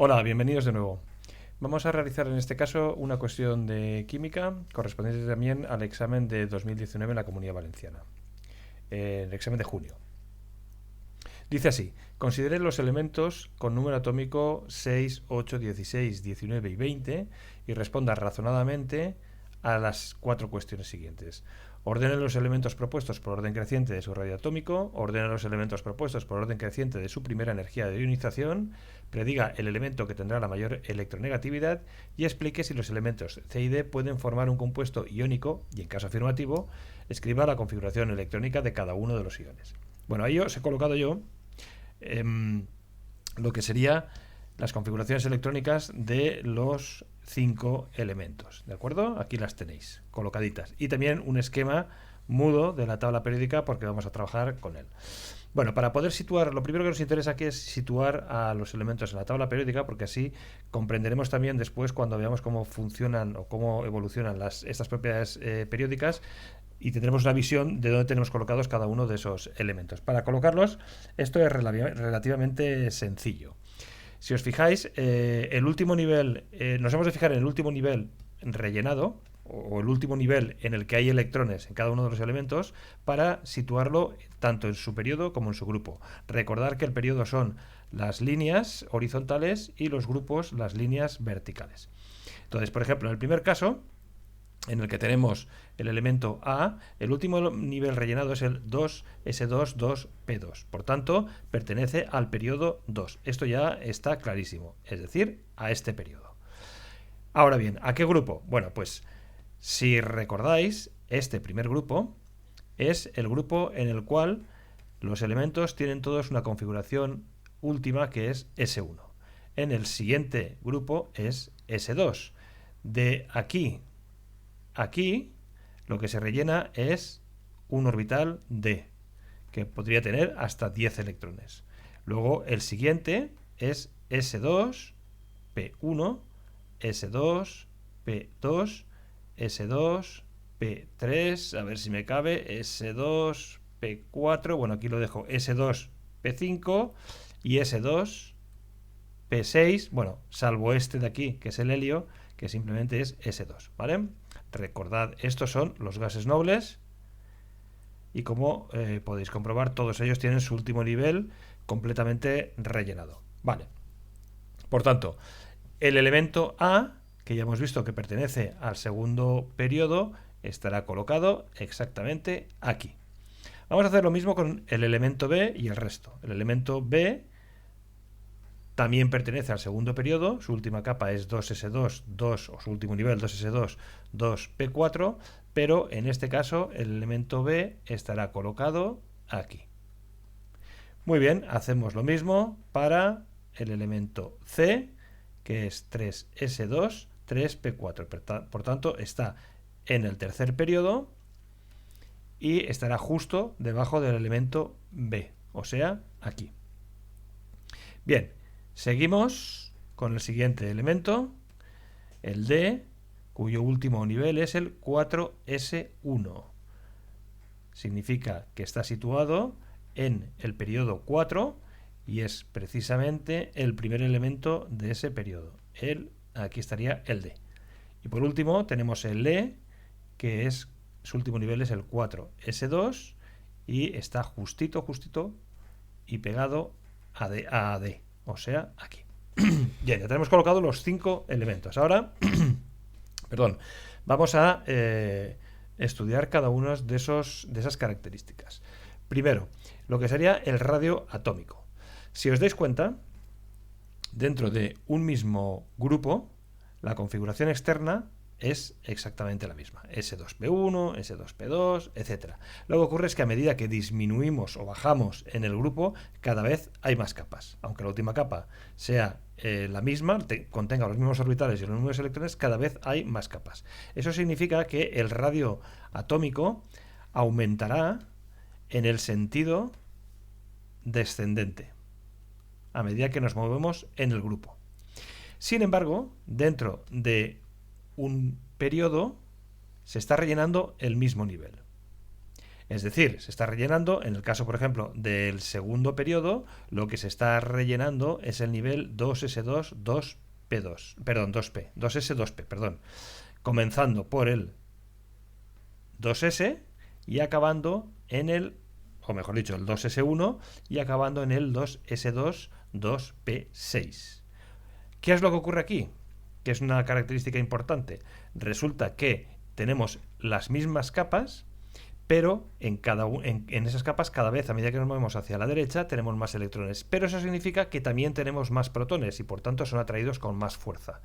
Hola, bienvenidos de nuevo. Vamos a realizar en este caso una cuestión de química correspondiente también al examen de 2019 en la Comunidad Valenciana, el examen de junio. Dice así: considere los elementos con número atómico 6, 8, 16, 19 y 20 y responda razonadamente a las cuatro cuestiones siguientes. Ordene los elementos propuestos por orden creciente de su radio atómico, ordene los elementos propuestos por orden creciente de su primera energía de ionización, prediga el elemento que tendrá la mayor electronegatividad y explique si los elementos C y D pueden formar un compuesto iónico y, en caso afirmativo, escriba la configuración electrónica de cada uno de los iones. Bueno, ahí os he colocado yo lo que sería las configuraciones electrónicas de los 5 elementos, ¿de acuerdo? Aquí las tenéis colocaditas. Y también un esquema mudo de la tabla periódica porque vamos a trabajar con él. Bueno, para poder situar, lo primero que nos interesa aquí es situar a los elementos en la tabla periódica, porque así comprenderemos también después, cuando veamos cómo funcionan o cómo evolucionan estas propiedades periódicas, y tendremos una visión de dónde tenemos colocados cada uno de esos elementos. Para colocarlos, esto es relativamente sencillo. Si os fijáis, el último nivel, nos hemos de fijar en el último nivel rellenado, o el último nivel en el que hay electrones en cada uno de los elementos, para situarlo tanto en su periodo como en su grupo. Recordar que el periodo son las líneas horizontales y los grupos las líneas verticales. Entonces, por ejemplo, en el primer caso, en el que tenemos el elemento A, el último nivel rellenado es el 2s2,2p2. Por tanto, pertenece al periodo 2. Esto ya está clarísimo, es decir, a este periodo. Ahora bien, ¿a qué grupo? Bueno, pues si recordáis, este primer grupo es el grupo en el cual los elementos tienen todos una configuración última que es S1. En el siguiente grupo es S2. De aquí lo que se rellena es un orbital D, que podría tener hasta 10 electrones. Luego el siguiente es S2, P1, S2, P2, S2, P3, a ver si me cabe, S2, P4, bueno, aquí lo dejo, S2, P5 y S2, P6, bueno, salvo este de aquí, que es el helio, que simplemente es S2, ¿vale? Recordad, estos son los gases nobles y como podéis comprobar, todos ellos tienen su último nivel completamente rellenado. Vale. Por tanto, el elemento A, que ya hemos visto que pertenece al segundo periodo, estará colocado exactamente aquí. Vamos a hacer lo mismo con el elemento B y el resto. El elemento B también pertenece al segundo periodo, su última capa es 2s2, 2, o su último nivel 2s2, 2p4, pero en este caso el elemento B estará colocado aquí. Muy bien, hacemos lo mismo para el elemento C, que es 3s2, 3p4. Por tanto, está en el tercer periodo y estará justo debajo del elemento B, o sea, aquí. Bien, seguimos con el siguiente elemento, el D, cuyo último nivel es el 4s1. Significa que está situado en el periodo 4 y es precisamente el primer elemento de ese periodo. Aquí estaría el D. Y por último tenemos el E, que es su último nivel es el 4s2 y está justito y pegado a D, o sea, aquí. Bien, ya tenemos colocados los 5 elementos. Ahora, perdón, vamos a estudiar cada una de esas características. Primero, lo que sería el radio atómico. Si os dais cuenta, dentro de un mismo grupo, la configuración externa es exactamente la misma. S2P1, S2P2, etc. Lo que ocurre es que a medida que disminuimos o bajamos en el grupo, cada vez hay más capas. Aunque la última capa sea la misma, contenga los mismos orbitales y los mismos electrones, cada vez hay más capas. Eso significa que el radio atómico aumentará en el sentido descendente a medida que nos movemos en el grupo. Sin embargo, dentro de un periodo se está rellenando el mismo nivel. Es decir, se está rellenando, en el caso, por ejemplo, del segundo periodo, lo que se está rellenando es el nivel 2S2, 2P2, perdón, 2P, 2S2P, perdón, comenzando por el 2S y acabando en el, o mejor dicho, el 2S1 y acabando en el 2S2, 2P6. ¿Qué es lo que ocurre aquí? Que es una característica importante. Resulta que tenemos las mismas capas, pero en esas capas cada vez a medida que nos movemos hacia la derecha tenemos más electrones, pero eso significa que también tenemos más protones y por tanto son atraídos con más fuerza,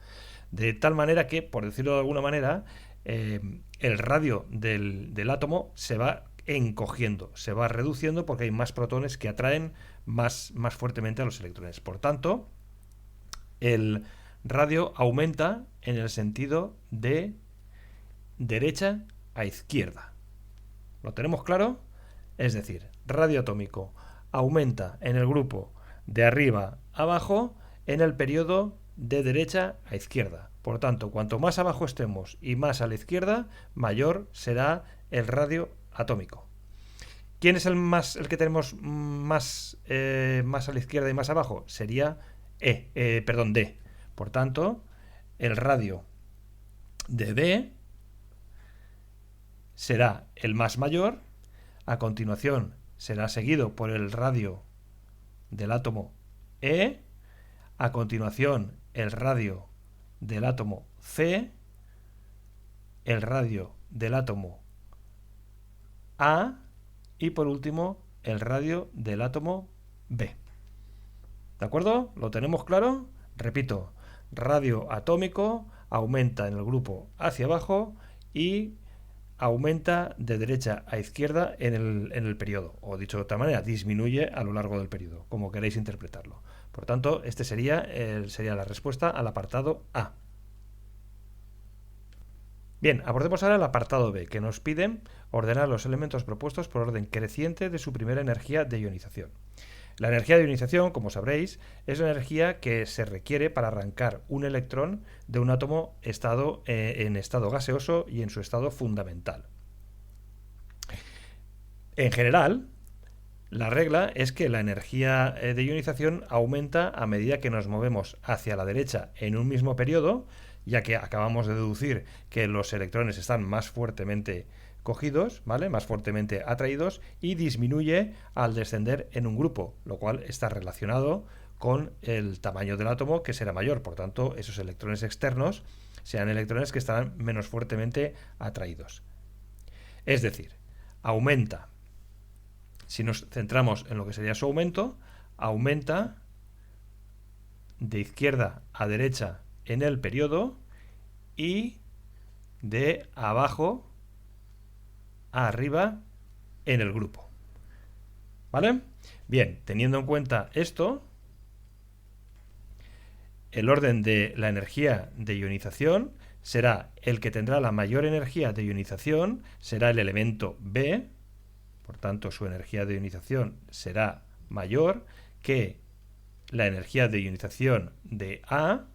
de tal manera que, por decirlo de alguna manera, el radio del átomo se va encogiendo, se va reduciendo porque hay más protones que atraen más fuertemente a los electrones. Por tanto, el radio aumenta en el sentido de derecha a izquierda. ¿Lo tenemos claro? Es decir, radio atómico aumenta en el grupo de arriba a abajo en el periodo de derecha a izquierda. Por tanto, cuanto más abajo estemos y más a la izquierda, mayor será el radio atómico. ¿Quién es el que tenemos más a la izquierda y más abajo? Sería D. Por tanto, el radio de D será el más mayor, a continuación será seguido por el radio del átomo E, a continuación el radio del átomo C, el radio del átomo A y por último el radio del átomo B. ¿De acuerdo? ¿Lo tenemos claro? Repito, radio atómico aumenta en el grupo hacia abajo y aumenta de derecha a izquierda en el periodo, o dicho de otra manera, disminuye a lo largo del periodo, como queréis interpretarlo. Por tanto, este sería la respuesta al apartado A. Bien, abordemos ahora el apartado B, que nos pide ordenar los elementos propuestos por orden creciente de su primera energía de ionización. La energía de ionización, como sabréis, es la energía que se requiere para arrancar un electrón de un átomo en estado gaseoso y en su estado fundamental. En general, la regla es que la energía de ionización aumenta a medida que nos movemos hacia la derecha en un mismo periodo, ya que acabamos de deducir que los electrones están más fuertemente cogidos, ¿vale? Más fuertemente atraídos, y disminuye al descender en un grupo, lo cual está relacionado con el tamaño del átomo, que será mayor. Por tanto, esos electrones externos serán electrones que estarán menos fuertemente atraídos. Es decir, aumenta, si nos centramos en lo que sería su aumento, aumenta de izquierda a derecha en el periodo y de abajo a arriba en el grupo. ¿Vale? Bien, teniendo en cuenta esto, el orden de la energía de ionización será el que tendrá la mayor energía de ionización, será el elemento B, por tanto su energía de ionización será mayor que la energía de ionización de A,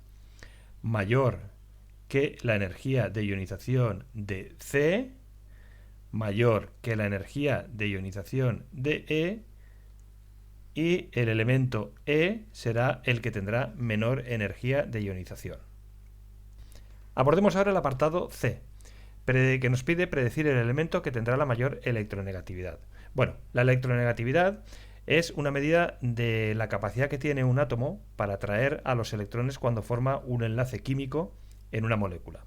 mayor que la energía de ionización de C, mayor que la energía de ionización de E, y el elemento E será el que tendrá menor energía de ionización. Abordemos ahora el apartado C, que nos pide predecir el elemento que tendrá la mayor electronegatividad. Bueno, la electronegatividad es una medida de la capacidad que tiene un átomo para atraer a los electrones cuando forma un enlace químico en una molécula.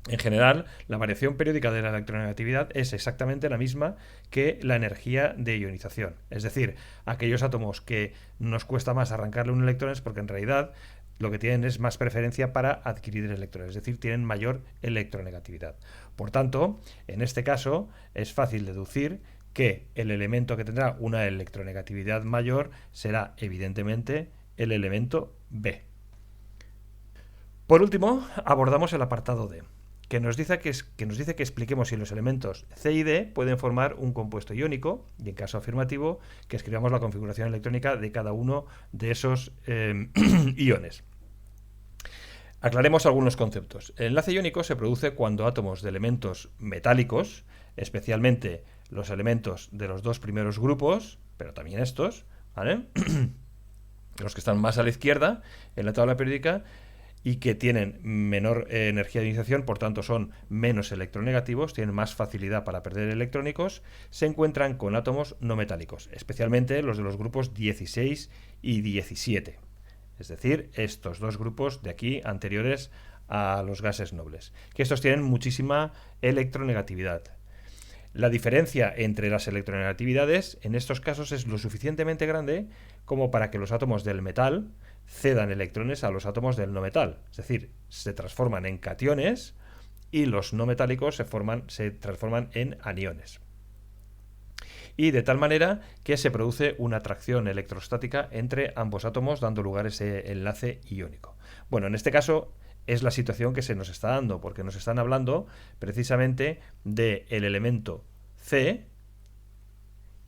En general, la variación periódica de la electronegatividad es exactamente la misma que la energía de ionización. Es decir, aquellos átomos que nos cuesta más arrancarle un electrón es porque en realidad lo que tienen es más preferencia para adquirir electrones, es decir, tienen mayor electronegatividad. Por tanto, en este caso es fácil deducir que el elemento que tendrá una electronegatividad mayor será evidentemente el elemento B. Por último, abordamos el apartado D, que nos dice que expliquemos si los elementos C y D pueden formar un compuesto iónico, y en caso afirmativo, que escribamos la configuración electrónica de cada uno de esos iones. Aclaremos algunos conceptos. El enlace iónico se produce cuando átomos de elementos metálicos, especialmente los elementos de los dos primeros grupos, pero también estos, ¿vale? Los que están más a la izquierda en la tabla periódica y que tienen menor energía de ionización, por tanto son menos electronegativos, tienen más facilidad para perder electrónicos, se encuentran con átomos no metálicos, especialmente los de los grupos 16 y 17. Es decir, estos dos grupos de aquí anteriores a los gases nobles, que estos tienen muchísima electronegatividad. La diferencia entre las electronegatividades en estos casos es lo suficientemente grande como para que los átomos del metal cedan electrones a los átomos del no metal. Es decir, se transforman en cationes y los no metálicos se transforman en aniones. Y de tal manera que se produce una atracción electrostática entre ambos átomos, dando lugar a ese enlace iónico. Bueno, en este caso es la situación que se nos está dando, porque nos están hablando precisamente del elemento C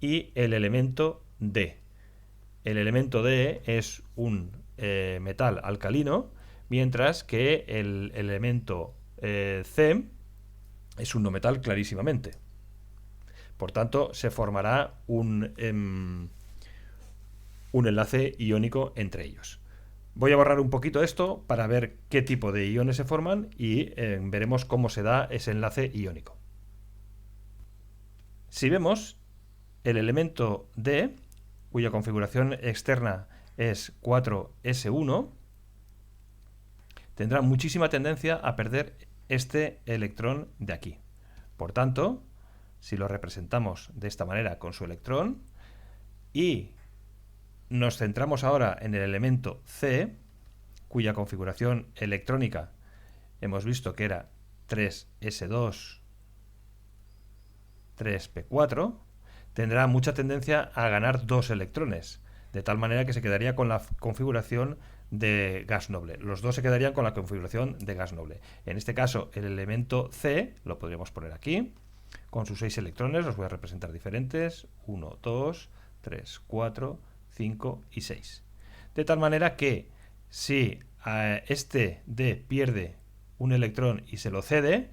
y el elemento D. El elemento D es un metal alcalino, mientras que el elemento C es un no metal clarísimamente. Por tanto, se formará un enlace iónico entre ellos. Voy a borrar un poquito esto para ver qué tipo de iones se forman y veremos cómo se da ese enlace iónico. Si vemos el elemento D, cuya configuración externa es 4s1, tendrá muchísima tendencia a perder este electrón de aquí. Por tanto, si lo representamos de esta manera con su electrón y nos centramos ahora en el elemento C, cuya configuración electrónica hemos visto que era 3s2, 3p4, tendrá mucha tendencia a ganar 2 electrones, de tal manera que se quedaría con la configuración de gas noble. Los dos se quedarían con la configuración de gas noble. En este caso, el elemento C lo podríamos poner aquí, con sus 6 electrones, los voy a representar diferentes, 1, 2, 3, 4, 5 y 6. De tal manera que si este D pierde un electrón y se lo cede,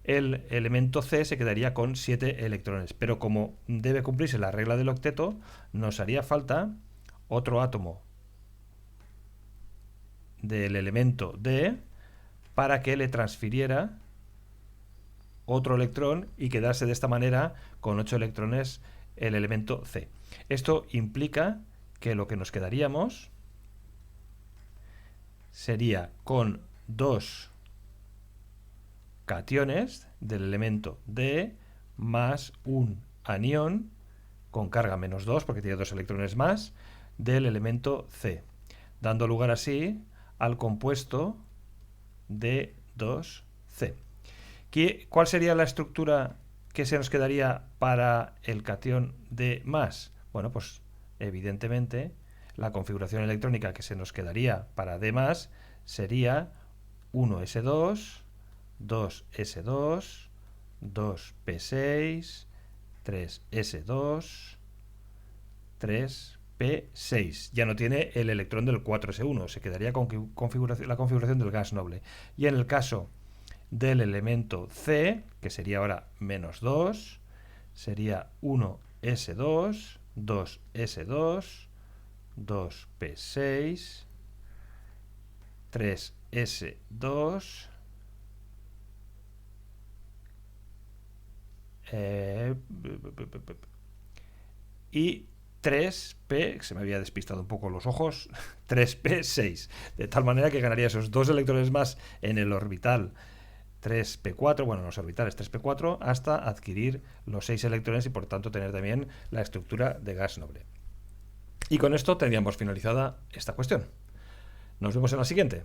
el elemento C se quedaría con 7 electrones. Pero como debe cumplirse la regla del octeto, nos haría falta otro átomo del elemento D para que le transfiriera otro electrón y quedarse de esta manera con 8 electrones el elemento C. Esto implica que lo que nos quedaríamos sería con 2 cationes del elemento D más un anión con carga menos 2, porque tiene 2 electrones más, del elemento C, dando lugar así al compuesto D2C. ¿Cuál sería la estructura que se nos quedaría para el catión D+? Bueno, pues evidentemente la configuración electrónica que se nos quedaría para D+, sería 1s2, 2s2, 2p6, 3s2, 3p6. Ya no tiene el electrón del 4s1, se quedaría con la configuración del gas noble. Y en el caso del elemento C, que sería ahora menos 2, sería 1s2, 2s2, 2p6, 3s2, y 3p, que se me había despistado un poco los ojos, 3p6, de tal manera que ganaría esos 2 electrones más en el orbital 3p4, bueno, los orbitales 3p4, hasta adquirir los 6 electrones y por tanto tener también la estructura de gas noble. Y con esto tendríamos finalizada esta cuestión. Nos vemos en la siguiente.